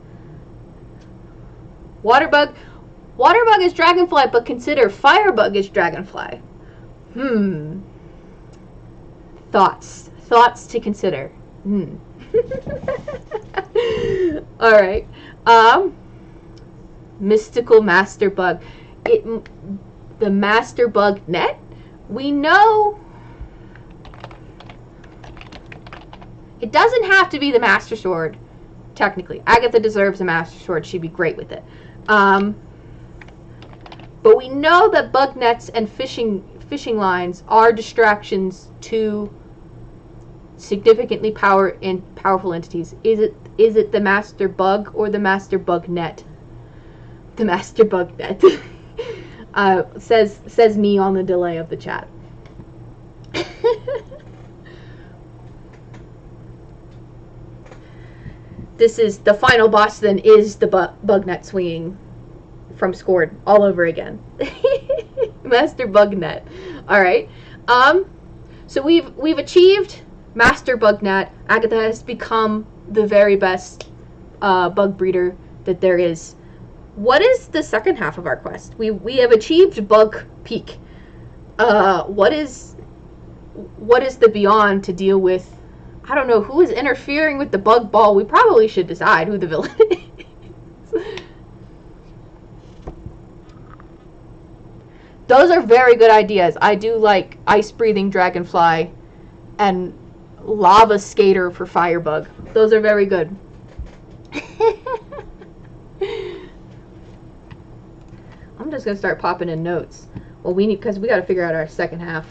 Waterbug is dragonfly, but consider firebug is dragonfly. Thoughts to consider. Alright. Mystical master bug. The master bug net? We know it doesn't have to be the master sword, technically. Agatha deserves a master sword. She'd be great with it. But we know that bug nets and fishing lines are distractions to significantly powerful entities. Is it the master bug or the master bug net? The master bug net. Says me on the delay of the chat. This is the final boss then is the bug net swinging from Scored all over again. Master bug net. Alright. So we've achieved Master bug net. Agatha has become the very best bug breeder that there is. What is the second half of our quest? We have achieved bug peak. What is the beyond to deal with? I don't know who is interfering with the bug ball. We probably should decide who the villain is. Those are very good ideas. I do like ice breathing dragonfly and lava skater for firebug. Those are very good. I'm just gonna start popping in notes. Well, because we got to figure out our second half.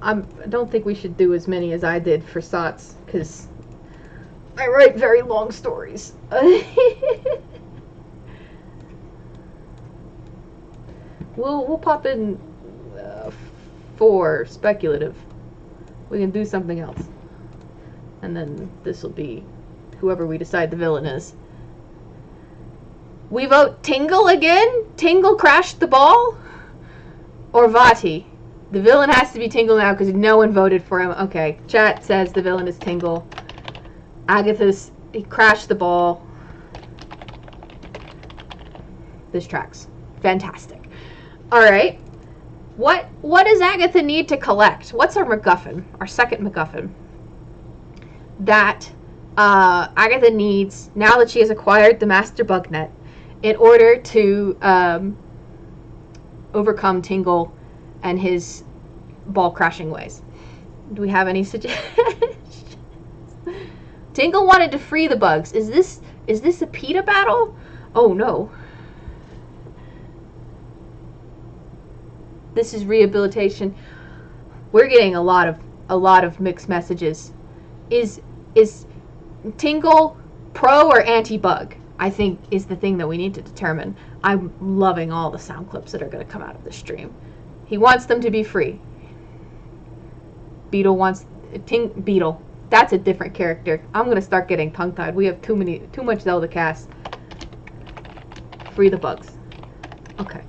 I don't think we should do as many as I did for SOTS because I write very long stories. We'll pop in 4 speculative. We can do something else, and then this will be whoever we decide the villain is. We vote Tingle again? Tingle crashed the ball? Or Vati? The villain has to be Tingle now because no one voted for him. Okay, chat says the villain is Tingle. He crashed the ball. This tracks. Fantastic. Alright. What does Agatha need to collect? What's our MacGuffin? Our second MacGuffin. That Agatha needs, now that she has acquired the Master Bug Net, in order to overcome Tingle and his ball crashing ways. Do we have any suggestions? Tingle wanted to free the bugs. Is this a PETA battle? Oh no. This is rehabilitation. We're getting a lot of mixed messages. Is Tingle pro or anti-bug? I think is the thing that we need to determine. I'm loving all the sound clips that are going to come out of this stream. He wants them to be free. Beetle wants Beetle. That's a different character. I'm going to start getting tongue-tied. We have too much Zelda cast. Free the bugs. Okay.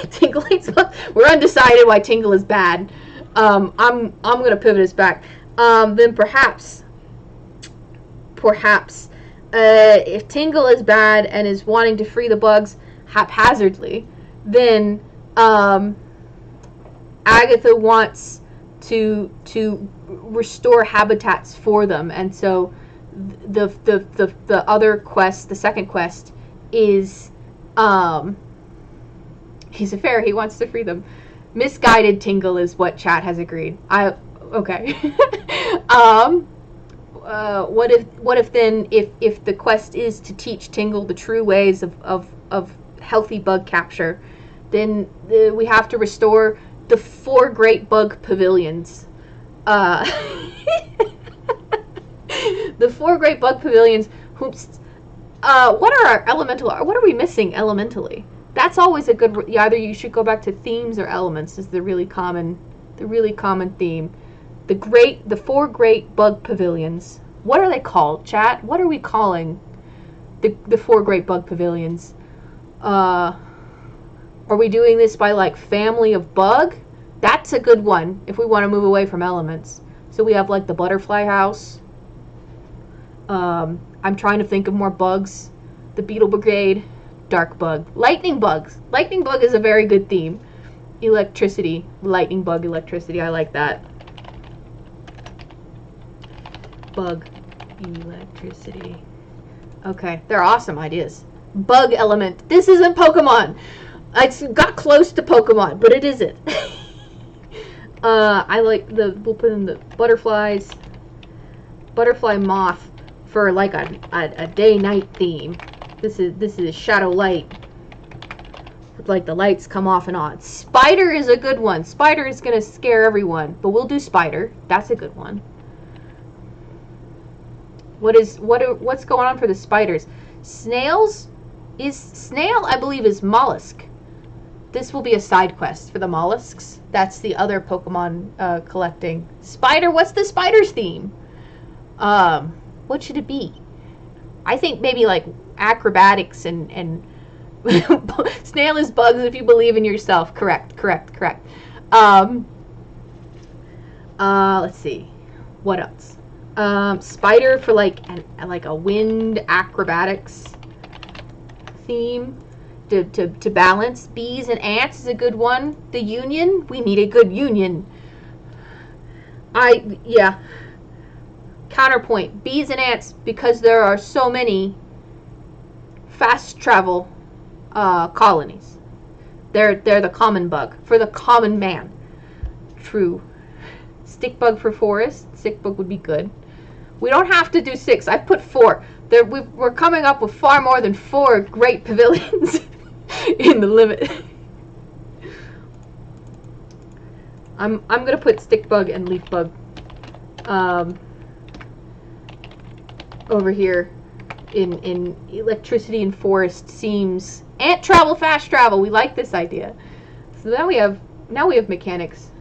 Tingle hates bugs. We're undecided why Tingle is bad. I'm going to pivot us back. Then perhaps if Tingle is bad and is wanting to free the bugs haphazardly, then Agatha wants to restore habitats for them, and so the other quest, the second quest, is he's a fairy. He wants to free them. Misguided Tingle is what chat has agreed. Okay. What if then if the quest is to teach Tingle the true ways of healthy bug capture, then we have to restore the 4 great bug pavilions. The 4 great bug pavilions. Hoops. What are our elemental? What are we missing elementally? That's always a good. Either you should go back to themes or elements is the really common theme. The 4 great bug pavilions. What are they called, chat? What are we calling the 4 great bug pavilions? Are we doing this by like family of bug? That's a good one if we want to move away from elements. So we have like the butterfly house. I'm trying to think of more bugs. The beetle brigade, dark bug, lightning bugs. Lightning bug is a very good theme. Electricity, lightning bug, electricity. I like that. Bug, electricity. Okay, they're awesome ideas. Bug element. This isn't Pokemon. I got close to Pokemon, but it isn't. I like we'll put in the butterflies. Butterfly moth for like a day-night theme. This is shadow light. With like the lights come off and on. Spider is a good one. Spider is gonna scare everyone, but we'll do spider. That's a good one. What's going on for the spiders? Snails? Snail, I believe, is mollusk. This will be a side quest for the mollusks. That's the other Pokemon collecting. Spider, what's the spider's theme? What should it be? I think maybe like acrobatics and snail is bugs if you believe in yourself. Correct. Let's see. What else? Spider for like a wind acrobatics theme to balance. Bees and ants is a good one. The union, we need a good union. Yeah. Counterpoint, bees and ants, because there are so many fast travel colonies. They're the common bug for the common man. True. Stick bug for forest. Stick bug would be good. We don't have to do 6. I put 4. We're coming up with far more than 4 great pavilions in the limit. I'm gonna put stick bug and leaf bug over here in electricity and forest seems. Ant travel, fast travel. We like this idea. So now we have mechanics.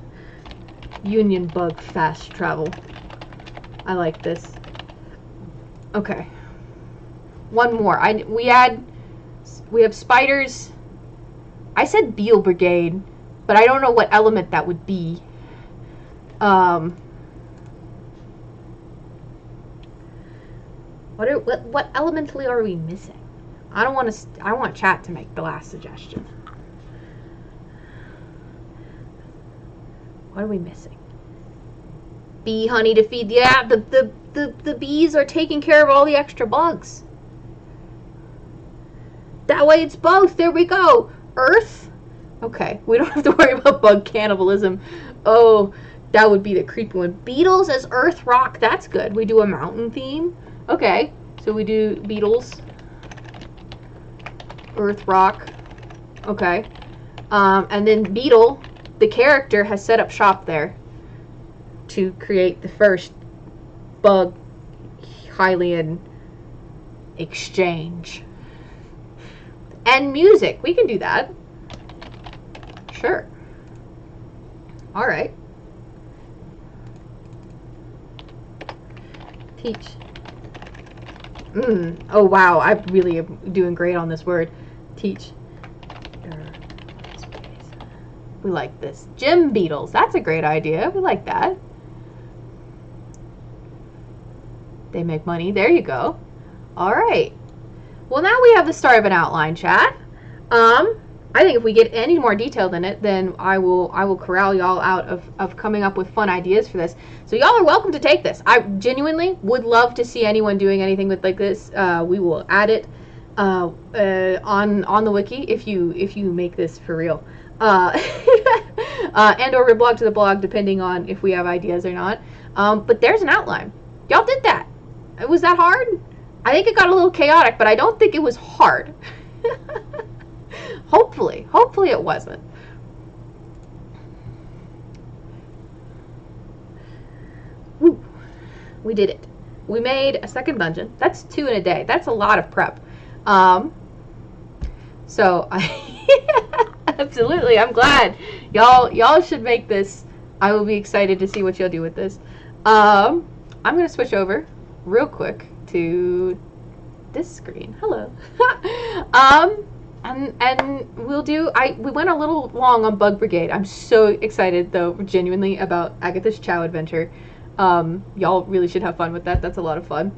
Union bug, fast travel. I like this. Okay. one more. We have spiders. I said Beetle Brigade, but I don't know what element that would be. What elementally are we missing? I want chat to make the last suggestion. What are we missing? Bee honey to feed. Yeah, the bees are taking care of all the extra bugs. That way it's both. There we go. Earth. Okay, we don't have to worry about bug cannibalism. Oh, that would be the creepy one. Beetles as earth rock. That's good. We do a mountain theme. Okay, so we do beetles. Earth rock. Okay. And then Beetle, the character, has set up shop there to create the first bug Hylian exchange. And music. We can do that. Sure. Alright. Teach. Oh wow, I really am doing great on this word. Teach. We like this. Gym beetles. That's a great idea. We like that. They make money. There you go. Alright. Well, now we have the start of an outline, chat. I think if we get any more detailed in it, then I will corral y'all out of coming up with fun ideas for this. So y'all are welcome to take this. I genuinely would love to see anyone doing anything with like this. We will add it on the wiki if you make this for real. And or reblog to the blog, depending on if we have ideas or not. But there's an outline. Y'all did that. Was that hard? I think it got a little chaotic, but I don't think it was hard. Hopefully it wasn't. Woo. We did it. We made a second dungeon. That's 2 in a day. That's a lot of prep. So absolutely, I'm glad. Y'all should make this. I will be excited to see what y'all do with this. I'm gonna switch over real quick to this screen. Hello. And we'll do. We went a little long on Bug Brigade. I'm so excited though, genuinely, about Agatha's Chow adventure. Y'all really should have fun with that. That's a lot of fun.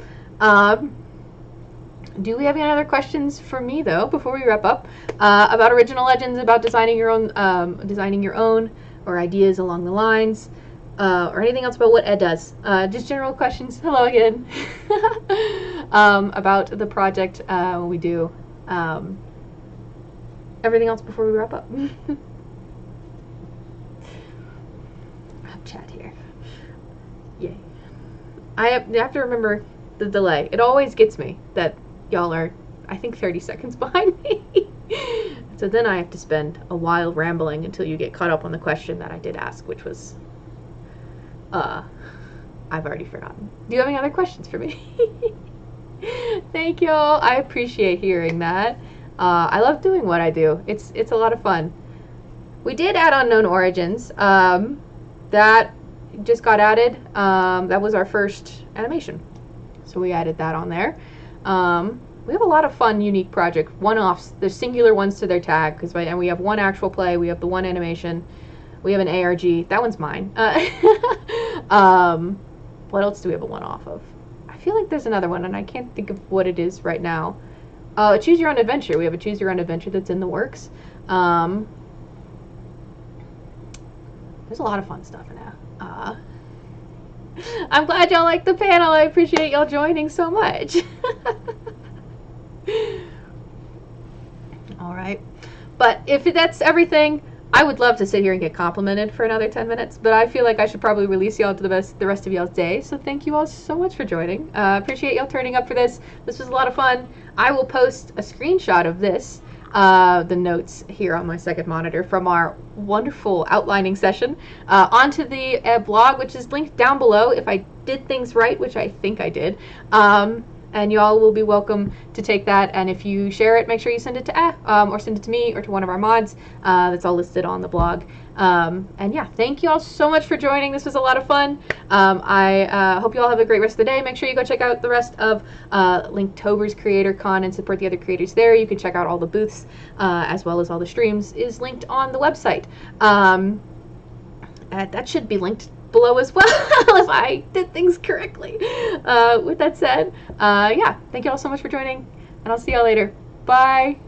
Do we have any other questions for me though before we wrap up? About original legends, about designing your own, or ideas along the lines, or anything else about what Ed does? Just general questions. Hello again. About the project we do. Everything else before we wrap up. I'll chat here. Yay. I have to remember the delay. It always gets me that y'all are, I think, 30 seconds behind me. So then I have to spend a while rambling until you get caught up on the question that I did ask, which was, I've already forgotten. Do you have any other questions for me? Thank y'all. I appreciate hearing that. I love doing what I do. It's a lot of fun. We did add Unknown Origins. That just got added. That was our first animation. So we added that on there. We have a lot of fun, unique projects. One-offs. There's singular ones to their tag. And we have one actual play. We have the one animation. We have an ARG. That one's mine. What else do we have a one-off of? I feel like there's another one, and I can't think of what it is right now. Choose Your Own Adventure. We have a Choose Your Own Adventure that's in the works. There's a lot of fun stuff in there. I'm glad y'all like the panel. I appreciate y'all joining so much. All right. But if that's everything, I would love to sit here and get complimented for another 10 minutes, but I feel like I should probably release y'all to the rest of y'all's day. So thank you all so much for joining. Appreciate y'all turning up for this. This was a lot of fun. I will post a screenshot of this, the notes here on my second monitor from our wonderful outlining session, onto the blog, which is linked down below if I did things right, which I think I did. and you all will be welcome to take that. And if you share it, make sure you send it to or send it to me or to one of our mods. That's all listed on the blog. And yeah, thank you all so much for joining. This was a lot of fun. I hope you all have a great rest of the day. Make sure you go check out the rest of Linktober's Creator Con and support the other creators there. You can check out all the booths as well as all the streams is linked on the website. That should be linked below as well if I did things correctly. With that said, yeah, thank you all so much for joining, and I'll see y'all later. Bye.